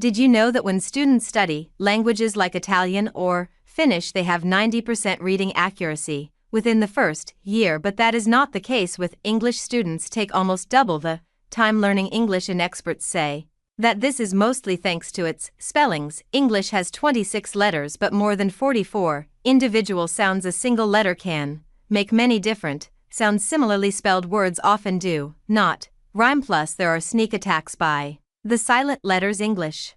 Did you know that when students study languages like Italian or Finnish, they have 90% reading accuracy within the first year, but that is not the case with English students take almost double the time learning English, and experts say that this is mostly thanks to its spellings. English has 26 letters but more than 44 individual sounds. A single letter can make many different sounds. Similarly spelled words often do not rhyme, plus there are sneak attacks by the silent letters. English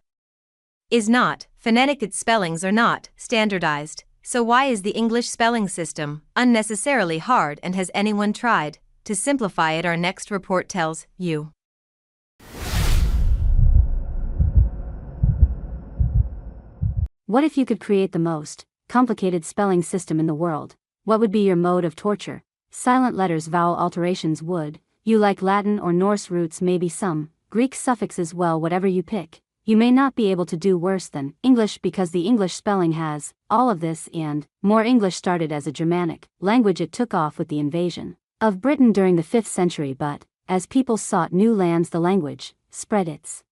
is not phonetic, its spellings are not standardized. So why is the English spelling system unnecessarily hard, and has anyone tried to simplify it? Our next report tells you. What if you could create the most complicated spelling system in the world? What would be your mode of torture? Silent letters, vowel alterations. Would you like Latin or Norse roots? Maybe some Greek suffixes. Well, whatever you pick, you may not be able to do worse than English, because the English spelling has all of this and more. English started as a Germanic language. It took off with the invasion of Britain during the 5th century, but as people sought new lands, the language spread its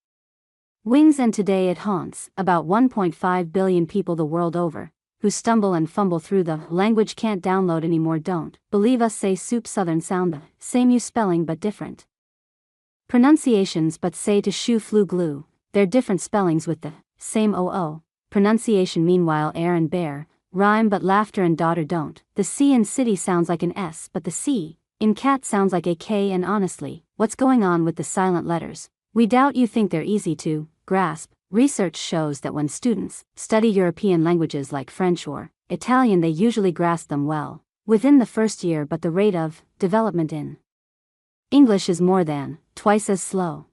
wings, and today it haunts about 1.5 billion people the world over who stumble and fumble through the language. Can't download anymore. Don't believe us? Say soup. Southern sound the same, you spelling but different pronunciations. But say to shoe, flu, glue. They're different spellings with the same oo pronunciation. Meanwhile air and bear rhyme, but laughter and daughter don't. The C in city sounds like an S, but the C in cat sounds like a K. And honestly, what's going on with the silent letters? We doubt you think they're easy to grasp. Research shows that when students study European languages like French or Italian, they usually grasp them well within the first year, but the rate of development in English is more than twice as slow.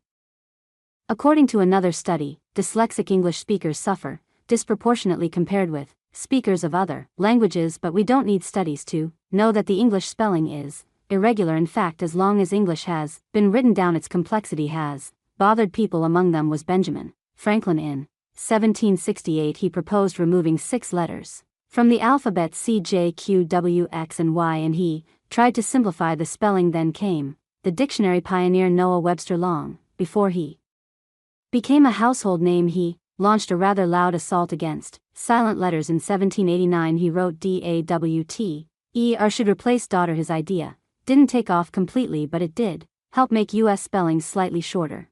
According to another study, dyslexic English speakers suffer disproportionately compared with speakers of other languages. But we don't need studies to know that the English spelling is irregular. In fact, as long as English has been written down, its complexity has bothered people. Among them was Benjamin Franklin. In 1768 he proposed removing 6 letters from the alphabet: C, J, Q, W, X and Y, and he tried to simplify the spelling. Then came the dictionary pioneer Noah Webster. Long before he became a household name, he launched a rather loud assault against silent letters. In 1789 he wrote DAWT should replace daughter. His idea didn't take off completely, but it did help make US spellings slightly shorter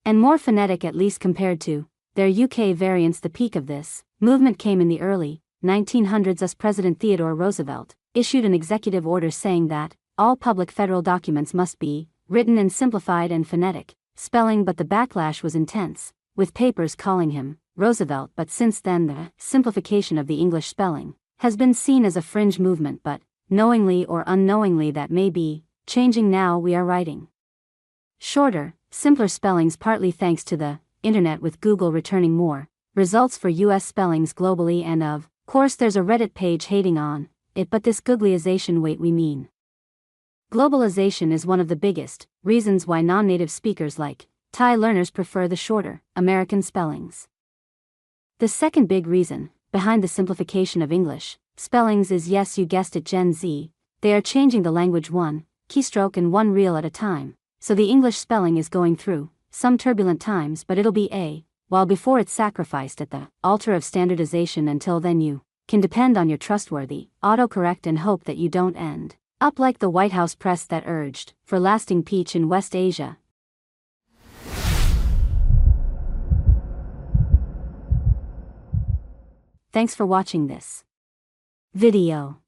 and more phonetic, at least compared to their UK variants. The peak of this movement came in the early 1900s as President Theodore Roosevelt issued an executive order saying that all public federal documents must be written in simplified and phonetic spelling. But the backlash was intense, with papers calling him Roosevelt. But since then the simplification of the English spelling has been seen as a fringe movement, but knowingly or unknowingly that may be changing now. We are writing shorter, simpler spellings, partly thanks to the internet, with Google returning more results for US spellings globally. And of course there's a Reddit page hating on it, but this Googleization, wait, we mean globalization, is one of the biggest reasons why non-native speakers like Thai learners prefer the shorter American spellings. The second big reason behind the simplification of English spellings is, yes, you guessed it, Gen Z. They are changing the language one keystroke and one reel at a time. So the English spelling is going through some turbulent times, but it'll be a while before it's sacrificed at the altar of standardization. Until then, you can depend on your trustworthy autocorrect and hope that you don't end up like the White House press that urged for lasting peace in West Asia. Thanks for watching this video.